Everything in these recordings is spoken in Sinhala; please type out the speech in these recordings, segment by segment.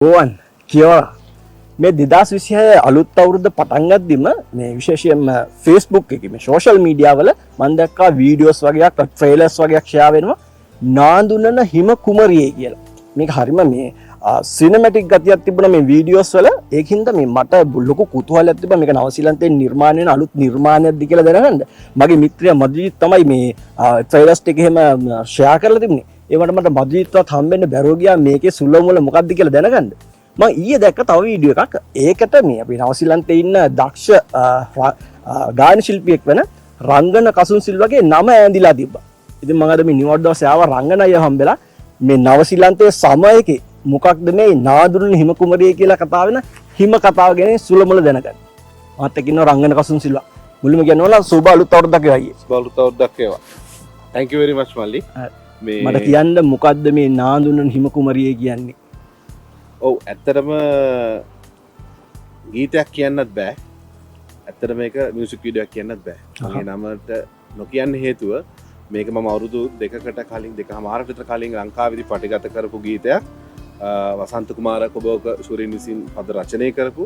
ඕවන් කියවලා මේ 2026 අලුත් අවුරුද්ද පටන් ගද්දිම මේ විශේෂයෙන්ම Facebook එකේ මේ සෝෂල් මීඩියා වල මම දැක්කා වීඩියෝස් වගේක් ට්‍රේලර්ස් වගේක් ෂෙයා වෙනවා නාඳුනන හිම කුමරියේ කියලා. මේක හරිම මේ සිනමැටික් ගතියක් තිබුණා මේ වීඩියෝස් වල. ඒකින්ද මේ මට ලොකු කුතුහලයක් තිබුණා මේක නවසීලන්තයෙන් නිර්මාණය වෙන අලුත් නිර්මාණයක්ද කියලා දැනගන්න. මගේ මිත්‍රයා මදුජිත් තමයි මේ ට්‍රේලර්ස් ටික එහෙම ෂෙයා කරලා තිබුණේ. ඒවට මට මදුජිත්වත් හම්බෙන්න බැරුව ගියා මේකේ සුල්ල මුල මොකක්ද කියලා දැනගන්න. මම ඊයේ දැක්ක තව වීඩියෝ එකක්. ඒකට මේ අපි නවසීලන්තේ ඉන්න දක්ෂ ගායන ශිල්පියෙක් වෙන රංගන කසුන්සිල්වගේ නම ඇඳිලා තිබ්බා. ඉතින් මම අද මේ නිවර්ඩ් දවසේ ආව රංගන අය හම්බෙලා මේ නවසීලන්තයේ සමයකේ මොකක්ද මේ නාදුරුන් හිම කුමරිය කියලා කතා වෙන හිම කතාව ගැන සුළු මුල දැනගන්න. මාත් එක්ක ඉන්නවා රංගන කසුන්සිල්වා. මුලින්ම කියනවා සුබ අලුත් අවුරුද්දක් වේවා අයියේ. සුබ අලුත් අවුරුද්දක් වේවා. Thank you very much මල්ලි. මේ මට කියන්න මොකද්ද මේ නාදුරුන් හිම කුමරිය කියන්නේ? ඔව් ඇත්තටම ගීතයක් කියන්නත් බෑ. ඇත්තට මේක මියුසික් වීඩියෝයක් කියන්නත් බෑ. මේ නමට නොකියන්න හේතුව මේක මම අවුරුදු දෙකකට කලින් දෙකමාරකට විතර කලින් ලංකාවේදී පටිගත කරපු ගීතයක්. වසන්ත කුමාර කොබෝක ශූරින් විසින් පද රචනය කරපු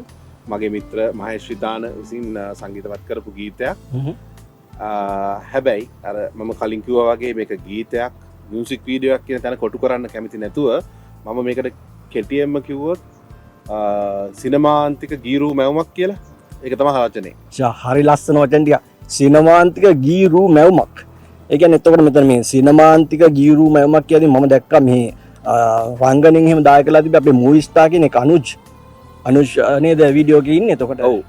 මගේ මිත්‍ර මහේෂ් විදාන විසින් සංගීතවත් කරපු ගීතයක්. හැබැයි අර මම කලින් කිව්වා වගේ මේක ගීතයක් මියුසික් වීඩියෝයක් කියන තැන කොටු කරන්න කැමති නැතුව මම මේකට කෙටියෙන්ම කිව්වොත් සිනමාන්තික ගීරු මැවුමක් කියලා. ඒක තමයි වචනේ. හරි ලස්සන වචන ටික. සිනමාන්තික ගීරු මැවුමක්. ඒ කියන්නේ එතකොට මෙතන මේ සිනමාන්තික ගීරු මැවුමක් කියද්දි මම දැක්කා මේ රංගනෙන් එහෙම දායකලා තිබ්බ අපේ මූවි ස්ටාර් කියන එක අනුජ් නේද වීඩියෝ එකේ ඉන්නේ. එතකොට ඔව්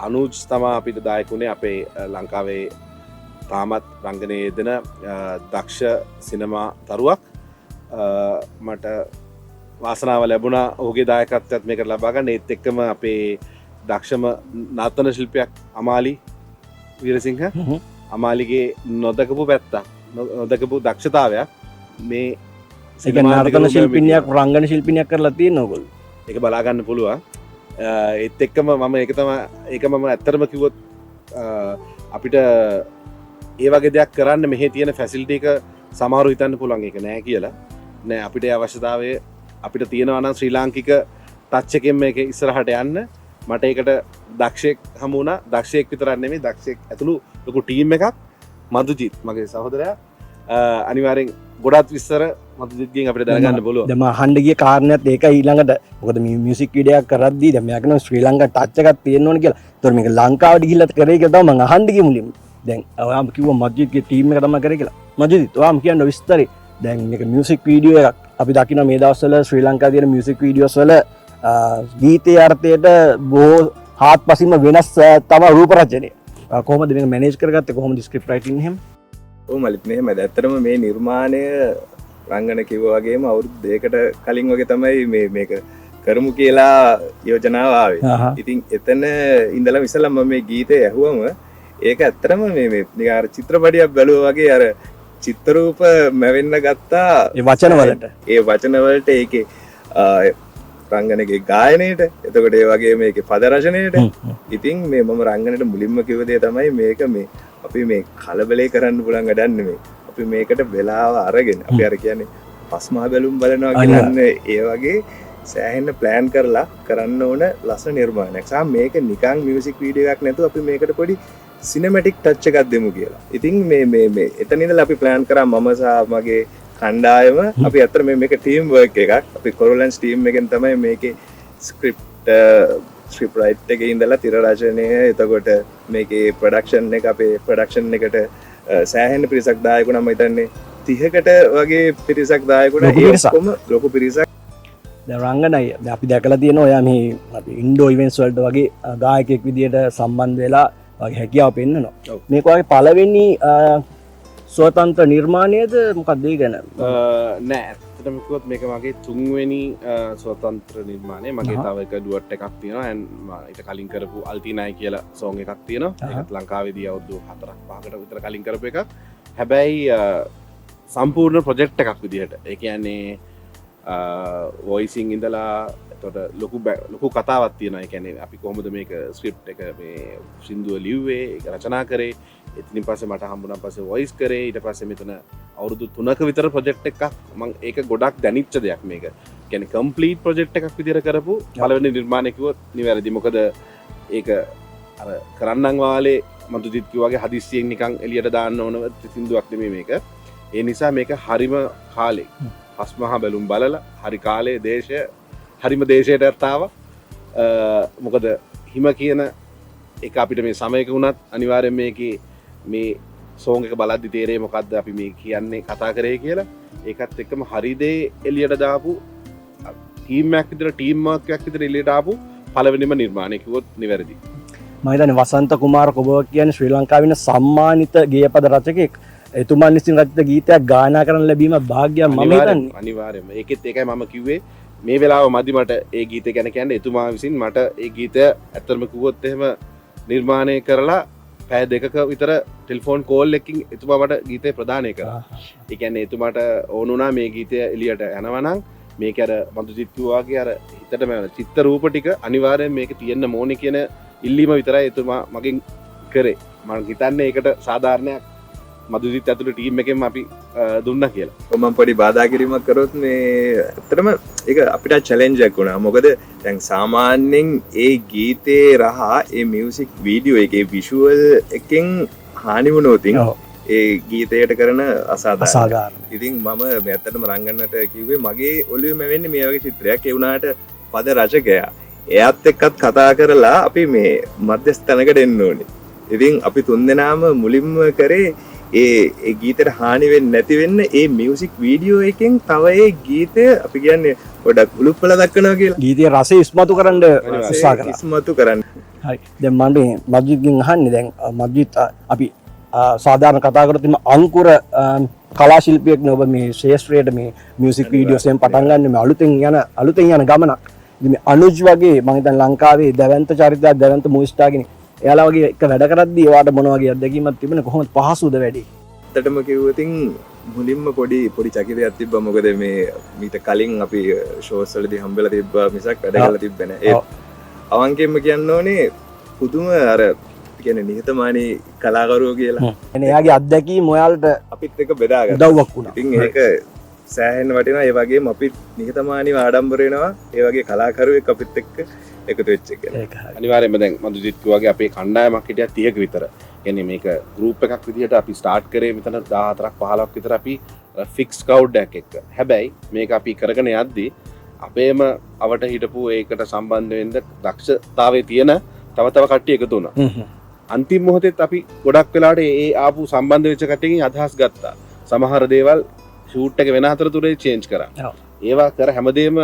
අනුජ් තමයි අපිට දායකුනේ අපේ ලංකාවේ තාමත් රංගනයේ යෙදෙන දක්ෂ සිනමා තරුවක්. මට වාසනාව ලැබුණා ඔහුගේ දායකත්වයත් මේකට ලබා ගන්න. ඒත් එක්කම අපේ දක්ෂම නර්තන ශිල්පියක් අමාලි වීරසිංහ අමාලිගේ නොදකපු පැත්ත නොදකපු දක්ෂතාවයක් මේ නර්තන ශිල්පිනියක් රංගන ශිල්පිනියක් කරලා තියෙනවා ඔයගොල්ලෝ. ඒක බලා ගන්න පුළුවන්. ඒත් එක්කම මම ඒක මම ඇත්තටම කිව්වොත් අපිට ඒ වගේ දෙයක් කරන්න මෙහි තියෙන ෆැසිලිටි එක සමහරව හිතන්න පුළුවන් ඒක නෑ කියලා. නෑ අපිට ඒ අවශ්‍යතාවය අපිට තියෙනවා නම් ශ්‍රී ලාංකික ටච් එකෙන් මේක ඉස්සරහට යන්න. මට ඒකට දක්ෂයෙක් හමු වුණා. දක්ෂයෙක් විතරක් නෙමෙයි දක්ෂයෙක් ඇතුළු ලොකු ටීම් එකක්. මදුජිත් මගේ සහෝදරයා අනිවාර්යෙන් ගොඩාක් විස්තර මදුජිත්ගෙන් අපිට දැනගන්න පුළුවන්. දැන් මම අහන්න ගිය කාරණේත් ඒකයි ඊළඟට. මොකද මේ මියුසික් වීඩියෝ එකක් කරද්දී දැන් මෙයා කියනවා ශ්‍රී ලංකා ටච් එකක් තියෙන්න ඕනේ කියලා. ඒතකොට මේක ලංකාවට ගිහිල්ලා කරේ කියලා තමයි මම අහන්න ගියේ මුලින්ම. දැන් ඔයාම කිව්වා මදුජිත්ගේ ටීම් එක තමයි කරේ කියලා. මදුජිත් ඔයාම කියන්න විස්තරේ. දැන් මේක මියුසික් වීඩියෝ එකක්. අපි දකිනවා මේ දවස්වල ශ්‍රී ලංකාවේ තියෙන මියුසික් වීඩියෝස් වල ගීතයේ අර්ථයට බොහෝ හාත්පසින්ම වෙනස් තමයි රූප රචනය. කොහොමද මේක මැනේජ් කරගත්තේ? කොහොමද ස්ක්‍රිප්ට් රයිටින් එහෙම? ඔව් මලිත් මෙහෙම ඇත්තටම මේ නිර්මාණය රංගන කිව්වා වගේම අවුරුදු දෙකකට කලින් වගේ තමයි මේක කරමු කියලා යෝජනාව ආවේ. ඉතින් එතන ඉඳලා ඉස්සලා මම මේ ගීතය ඇහුවම ඒක ඇත්තටම මේ අර චිත්‍රපටියක් බැලුවා වගේ අර චිත්‍රරූප මැවෙන්න ගත්තා. ඒ වචන වලට ඒකේ රංගනගේ ගායනයට එතකොට ඒ වගේ මේකේ පද රචනයට ඉතින් මේ මම රංගනට මුලින්ම කිව්ව දේ තමයි මේක මේ අපි මේ කලබලේ කරන්න පුළුවන් වැඩක් නෙමෙයි. අපි මේකට වෙලාව අරගෙන අපි අර කියන්නේ පස්මහ බැලුම් බලනවා කියන්නේ ඒ වගේ සෑහෙන ප්ලෑන් කරලා කරන්න ඕන ලස්සන නිර්මාණයක්. සහ මේක නිකන් මියුසික් වීඩියෝ එකක් නැතුව අපි මේකට පොඩි සිනමැටික් ටච් එකක් දෙමු කියලා. ඉතින් මේ එතන ඉඳලා අපි ප්ලෑන් කරා මම සහ මගේ කණ්ඩායම අපි අතර මේක ටීම් වර්ක් එකක්. අපි කොරලන්ස් ටීම් එකෙන් තමයි මේකේ ස්ක්‍රිප්ට් රයිට් එකේ ඉඳලා තිර රචනය එතකොට මේකේ ප්‍රොඩක්ෂන් එක අපේ ප්‍රොඩක්ෂන් එකට සෑහෙන පිරිසක් දායකුණා මම හිතන්නේ 30කට වගේ පිරිසක් දායකුණා. ඒ ඔක්කොම ලොකු පිරිසක්. දැන් රංගනයි අපි දැකලා තියෙනවා ඔයා මේ අපි ඉන්ඩෝ ඉවෙන්ට්ස් වලට වගේ ගායකයෙක් විදියට සම්බන්ධ වෙලා වගේ හැකියාව පෙන්නනවා. මේක වගේ පළවෙනි ස්වතන්ත්‍ර නිර්මාණයද මොකක්ද ඒ ගැන? නෑ ඇත්තටම කිව්වොත් මේක මගේ තුන්වෙනි ස්වතන්ත්‍ර නිර්මාණය. මගේ තව එක ඩුවට් එකක් තියෙනවා. ඊට කලින් කරපු අල්ටිනයි කියලා සෝං එකක් තියෙනවා. ඒකත් ලංකාවේදී අවුරුදු 4-5කට විතර කලින් කරපු එකක්. හැබැයි සම්පූර්ණ ප්‍රොජෙක්ට් එකක් විදිහට. ඒ කියන්නේ වොයිසින් ඉඳලා එතකොට ලොකු කතාවක් තියෙනවා. ඒ කියන්නේ අපි කොහොමද මේක ස්ක්‍රිප්ට් එක මේ සින්දුව ලිව්වේ, ඒක රචනා කරේ. එතනින් පස්සේ මට හම්බුණා පස්සේ වොයිස් කරේ. ඊට පස්සේ මෙතන අවුරුදු 3ක විතර ප්‍රොජෙක්ට් එකක් මම ඒක ගොඩක් දැනිච්ච දෙයක් මේක. කියන්නේ කම්ප්ලීට් ප්‍රොජෙක්ට් එකක් විදිහට කරපු පළවෙනි නිර්මාණය කිව්වොත් නිවැරදි. මොකද ඒක අර කරන්නම් වාලේ මන්තුජිත් කිව්වාගේ හදිස්සියෙන් නිකන් එළියට දාන්න ඕන සින්දුවක් නෙමෙයි මේක. ඒ නිසා මේක හරිම කාලේ පස්මහා බැලුම් බලලා හරි කාලේ දේශය හරිම දේශයට ආවා. මොකද හිම කියන එක අපිට මේ සමයක වුණත් අනිවාර්යෙන් මේකේ මේ සෝං එක බලද්දි තේරෙයි මොකද්ද අපි මේ කියන්නේ කතා කරේ කියලා. ඒකත් එක්කම හරි දේ එළියට දාපු ටීම් එකක් විතර ටීම් වර්ක් එකක් විතර එළියට ආපු පළවෙනිම නිර්මාණය කිව්වොත් නිවැරදි. මම හිතන්නේ වසන්ත කුමාර කොබව කියන්නේ ශ්‍රී ලංකාවේ ඉන්න සම්මානිත ගේයපද රචකයෙක්. එතුමන් විසින් රචිත ගීතයක් ගායනා කරන්න ලැබීම භාග්‍යයක් මම හිතන්නේ. අනිවාර්යයෙන්ම. ඒකෙත් ඒකයි මම කිව්වේ මේ වෙලාව මදි මට ඒ ගීතය ගැන කියන්නේ. එතුමා විසින් මට ඒ ගීතය ඇත්තටම කිව්වොත් එහෙම නිර්මාණය කරලා පැය දෙකක විතර ටෙලිෆෝන් කෝල් එකකින් එතුමා මට ගීතය ප්‍රදානය කරා. ඒ කියන්නේ එතුමාට ඕන වුණා මේ ගීතය එළියට යනවා නම් මේක අර මන්තුජිත් කිව්වාගේ අර හිතටම චිත්ත රූප ටික අනිවාර්යෙන් මේක තියෙන්න ඕනේ කියන ඉල්ලීම විතරයි එතුමා මගෙන් කරේ. මම හිතන්නේ ඒකට සාධාරණයක් මදුජිත් ඇතුළේ ටීම් එකෙන් අපි දුන්නා කියලා. මම පොඩි බාධා කිරීමක් කරොත් මේ ඇත්තටම ඒක අපිට චැලෙන්ජ් එකක් වුණා. මොකද දැන් සාමාන්‍යයෙන් ඒ ගීතේ රහ ඒ මියුසික් වීඩියෝ එකේ විෂුවල් එකෙන් හානි වුණොත් ඒ ගීතයට කරන අසාධාරණ. ඉතින් මම මේ ඇත්තටම රංගන්නට කිව්වේ මගේ ඔළුවේ වෙන්නේ මේ වගේ චිත්‍රයක්. ඒ වුණාට පද රචකයා එයාත් එක්කත් කතා කරලා අපි මේ මධ්‍යස්ථානකට එන්න ඕනේ. ඉතින් අපි තුන්දෙනාම මුලින්ම කරේ ඒ ගීතයට හානි වෙන්නේ නැති වෙන්න ඒ මියුසික් වීඩියෝ එකෙන් තව ඒ ගීතය අපි කියන්නේ පොඩක් උලුප්පල දක්වනවා කියලා. ගීතයේ රසය ඉස්මතු කරන්න උත්සාහ කරා. ඉස්මතු කරන්න. හරි. දැන් මම මජ්ජිත්ගෙන් අහන්නේ දැන් මජ්ජිත් අපි සාධාරණ කතා කරොත් මේ අංකුර කලා ශිල්පියෙක් නේ ඔබ මේ ශේෂ්ත්‍රයේ මේ මියුසික් වීඩියෝස් එකෙන් පටන් ගන්න මේ අලුතෙන් යන ගමනක්. ඉතින් මේ අනුජ් වගේ මම හිතන්නේ ලංකාවේ දැවැන්ත චරිතයක් දැවැන්ත මූවිස්ටාර්ගෙන එයාලා වගේ එක වැඩ කරද්දී ඒවාට මොන වගේ අත්දැකීමක් තිබුණේ කොහොමද පහසුද වැඩි? ඇත්තටම කිව්වොත් මුලින්ම පොඩි චකිතයක් තිබ්බා. මොකද මේ මීට කලින් අපි ෂෝස් වලදී හම්බෙලා තිබ්බා මිසක් වැඩ කරලා තිබ්බේ නැහැ. ඒ අවංකෙන්ම කියන්න ඕනේ පුදුම අර කියන්නේ නිහතමානී කලාකරුවෝ කියලා. එනේ එයාගේ අත්දැකීම් ඔයාලට අපිත් එක්ක බෙදාගත්තා. උදව්වක් වුණා. ඉතින් ඒක සෑහෙන්න වටිනවා. ඒ වගේම අපිත් නිහතමානීව ආඩම්බර වෙනවා. ඒ වගේ කලාකරුවෙක් අපිත් එක්ක එකතු වෙච්ච එක. අනිවාර්යයෙන්ම දැන් මදුජිත් කිව්වාගේ අපේ කණ්ඩායමක් හිටියා 30ක විතර. කියන්නේ මේක ගෲප් එකක් විදිහට අපි ස්ටාර්ට් කරේ මෙතන 14ක් 15ක් විතර අපි ෆික්ස් ක්‍රවුඩ් එකක් එක්ක. හැබැයි මේක අපි කරගෙන යද්දී අපේම අවට හිටපු ඒකට සම්බන්ධ වෙන්න දක්ෂතාවයේ තියෙන තව කට්ටිය එකතු වුණා. අන්තිම මොහොතේත් අපි ගොඩක් වෙලාවට ඒ ආපු සම්බන්ධ වෙච්ච කට්ටියකින් අදහස් ගත්තා. සමහර දේවල් ෂූට් එක වෙන අතරතුරේ චේන්ජ් කරා. ඒවා කර හැමදේම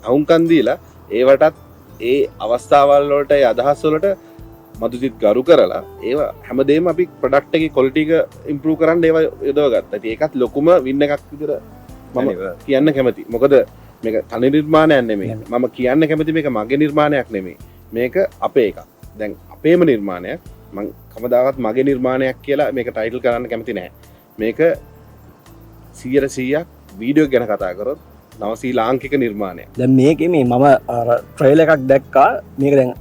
අහුම්කන් දීලා ඒවටත් ඒ අවස්ථාවල් වලට ඒ අදහස් වලට මදුජිත් ගරු කරලා ඒවා හැමදේම අපි ප්‍රොඩක්ට් එකේ ක්වොලිටි එක ඉම්ප්‍රූව් කරන්න ඒවා යොදව ගත්තා. ඉතින් ඒකත් ලොකුම වින් එකක් විතර මම කියන්න කැමතියි. මොකද මේක තනි නිර්මාණයක් නෙමෙයි. මම කියන්න කැමති මේක මගේ නිර්මාණයක් නෙමෙයි. මේක අපේ එකක්. දැන් අපේම නිර්මාණයක්. මම කවදාවත් මගේ නිර්මාණයක් කියලා මේක ටයිටල් කරන්න කැමති නැහැ. මේක 100% වීඩියෝ ගැන කතා කරොත් නවසී ලාංකික නිර්මාණයක්. දැන් මේකේ මේ මම ට්‍රේලර් එකක් දැක්කා. මේක දැන්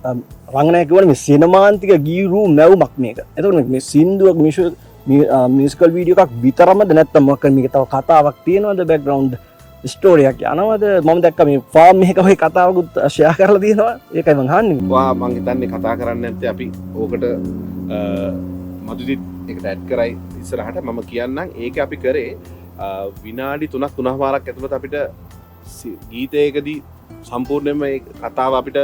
රංගනය කියවනේ මේ සිනමාන්තික ගීරු මැවුමක් මේක. එතකොට මේ සින්දුවක් මියුසිකල් වීඩියෝ එකක් විතරමද නැත්නම් මොකක්ද මේක තව කතාවක් තියෙනවද බෑග්ග්‍රවුන්ඩ් ස්ටෝරියක් යනවද? මම දැක්කා මේ ෆාම් එකක ඔය කතාවකුත් ෂෙයා කරලා තියෙනවා. ඒකයි මං අහන්නේ. මං හිතන්නේ කතා කරන්නේ නැත්තේ අපි ඕකට මදුජිත් එකට ඇඩ් කරයි ඉස්සරහට. මම කියන්නම් ඒක අපි කරේ විනාඩි 3-3 මාරක් ඇතුළත අපිට ගීතයකදී සම්පූර්ණයෙන්ම ඒ කතාව අපිට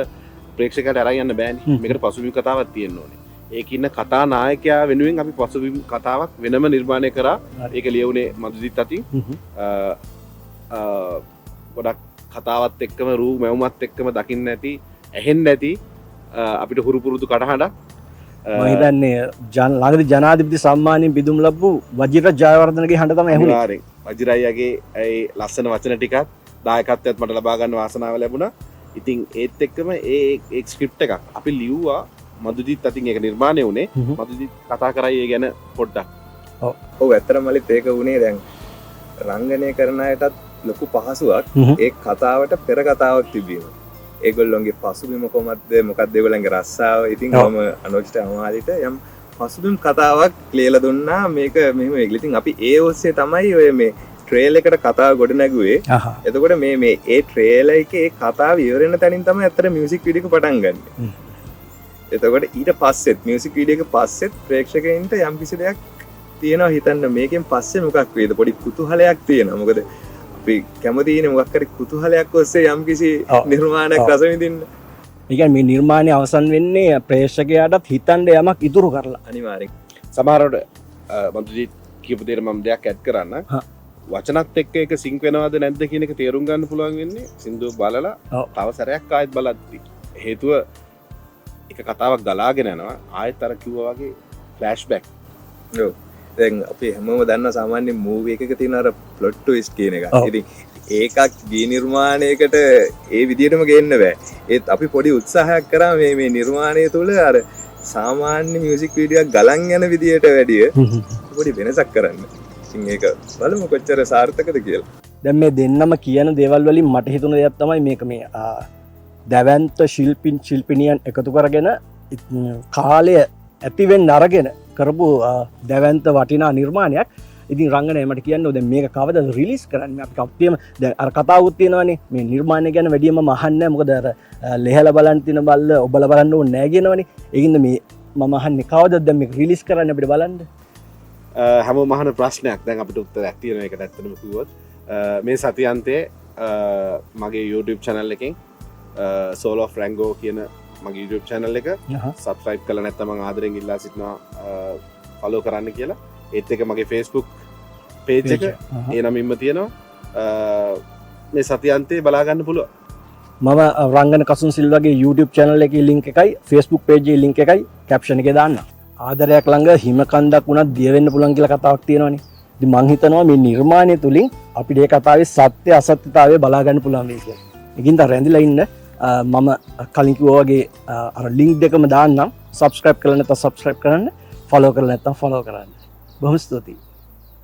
ප්‍රේක්ෂකයට අරන් යන්න බෑනේ. මේකට පසුබිම් කතාවක් තියෙන්න ඕනේ. ඒක ඉන්න කතා නායකයා වෙනුවෙන් අපි පසුබිම් කතාවක් වෙනම නිර්මාණය කරා. ඒක ලියුනේ මදුජිත් අතින්. ගොඩක් කතාවත් එක්කම රූ මැවුමත් එක්කම දකින්න ඇති ඇහෙන්න ඇති අපිට හුරු පුරුදු කටහඬක්. මම හිතන්නේ ළඟදී ජනාධිපති සම්මානයෙන් බිඳුම් ලැබු වජිර ජයවර්ධනගේ හඬ තමයි ඇහුනේ. අනිවාර්යෙන් වජිරයියාගේ ඒ ලස්සන වචන ටිකත් දායකත්වයත් මට ලබා ගන්න වාසනාව ලැබුණා. ඉතින් ඒත් එක්කම ඒ ස්ක්‍රිප්ට් එකක් අපි ලිව්වා මදුජිත් අතින් ඒක නිර්මාණය වුණේ. මදුජිත් කතා කරයි ඒ ගැන පොඩ්ඩක්. ඔව් ඇත්තටම මලිත් ඒක වුණේ දැන් රංගනය කරන අයටත් ලොකු පහසුවක් ඒ කතාවට පෙර කතාවක් තිබීම. ඒගොල්ලොන්ගේ පසුබිම කොහොමද මොකක්ද ඒගොල්ලන්ගේ රස්සාව. ඉතින් මම අනෝජිට අමාලිට යම් පසුබිම් කතාවක් ලියලා දුන්නා මේක මෙහෙම ඒගොල්ලෝ. ඉතින් අපි ඒ ඔස්සේ තමයි ඔය මේ ට්‍රේල් එකට කතාව ගොඩ නැගුවේ එතකොට මේ ඒ ට්‍රේල එක ඒ කතාව ඉවරෙන තැනින් තමයි ඇත්තට මියුසික් වීඩියෝ එක පටන් ගන්න. එතකොට ඊට පස්සෙත් මියුසික් වීඩියෝ එක පස්සෙත් ප්‍රේක්ෂකයන්ට යම් කිසි දෙයක් තියෙනවා හිතන්න මේකෙන් පස්සේ මොකක් වේද පොඩි කුතුහලයක් තියෙනවා. මොකද අපි කැමති ඉන්නේ මොකක් හරි කුතුහලයක් ඔස්සේ යම් කිසි නිර්මාණයක් රස විඳින්න. ඒ කියන්නේ මේ නිර්මාණය අවසන් වෙන්නේ ප්‍රේක්ෂකයාටත් හිතන්න යමක් ඉතුරු කරලා. අනිවාර්යෙන්. සමහරවට මන්ත්‍රී කියපු දෙයට මම දෙයක් ඇඩ් කරන්න. වචනත් එක්ක එක සිංක් වෙනවද නැද්ද කියන එක තේරුම් ගන්න පුළුවන් වෙන්නේ සින්දුව බලලා තව සැරයක් ආයෙත් බලද්දි. හේතුව එක කතාවක් ගලාගෙන යනවා ආයෙත් අර කිව්වා වගේ ෆ්ලෑෂ්බැක්. ඔව්. දැන් අපි හැමෝම දන්න සාමාන්‍ය මූවි එකක තියෙන අර ප්ලොට් ට්විස්ට් කියන එක. ඉතින් ඒකක් ගී නිර්මාණයකට ඒ විදිහටම ගේන්න බෑ. ඒත් අපි පොඩි උත්සාහයක් කරා මේ නිර්මාණය තුළ අර සාමාන්‍ය මියුසික් වීඩියෝ එකක් ගලන් යන විදිහට වැඩිය පොඩි වෙනසක් කරන්න. ඉතින් ඒක බලමු කොච්චර සාර්ථකද කියලා. දැන් මේ දෙන්නම කියන දේවල් වලින් මට හිතුණ දෙයක් තමයි මේක මේ දැවැන්ත ශිල්පිනියන් එකතු කරගෙන කාලය ඇතිවෙන්න අරගෙන කරපු දැවැන්ත වටිනා නිර්මාණයක්. ඉතින් රංගනය මට කියන්න දැන් මේක කවදද රිලීස් කරන්නේ? අපි කප්ටියම දැන් අර කතාවුත් තියෙනවානේ මේ නිර්මාණය ගැන වැඩියම අහන්නේ නැහැ. මොකද අර ලෙහලා බලන් තින බල්ල ඔබලා බලන්න ඕනේ නැහැ කියනවනේ. ඒකින්ද මේ මම අහන්නේ කවදද දැන් මේක රිලීස් කරන්න අපිට බලන්න? හැමෝම අහන ප්‍රශ්නයක්. දැන් අපිට උත්තරයක් තියෙනවා ඒකට ඇත්තටම කිව්වොත්. මේ සතියන්තයේ මගේ YouTube channel එකෙන් Soul of Rango කියන මගේ YouTube channel එක subscribe කරලා නැත්නම් මම ආදරෙන් ඉල්ලා සිටිනවා follow කරන්න කියලා. ඒත් එක මගේ Facebook page එක ඒ නමින්ම තියෙනවා. මේ සතියන්තයේ බලා ගන්න පුළුවන්. මම රංගන කසුන් සිල්වාගේ YouTube channel එකේ link එකයි Facebook page එකේ link එකයි caption එකේ දාන්න. ආදරයක් ළඟ හිමකන්දක් වුණත් දිය වෙන්න පුළුවන් කියලා කතාවක් තියෙනවානේ. ඉතින් මං හිතනවා මේ නිර්මාණය තුලින් අපිට මේ කතාවේ සත්‍ය අසත්‍යතාවය බලා ගන්න පුළුවන් වෙයි කියලා. ඒකින්ද රැඳිලා ඉන්න මම කලින් කිව්වා වගේ අර link දෙකම දාන්නම්. subscribe කරලා නැත්නම් subscribe කරන්න, follow කරලා නැත්නම් follow කරන්න. බොහොම ස්තුතියි.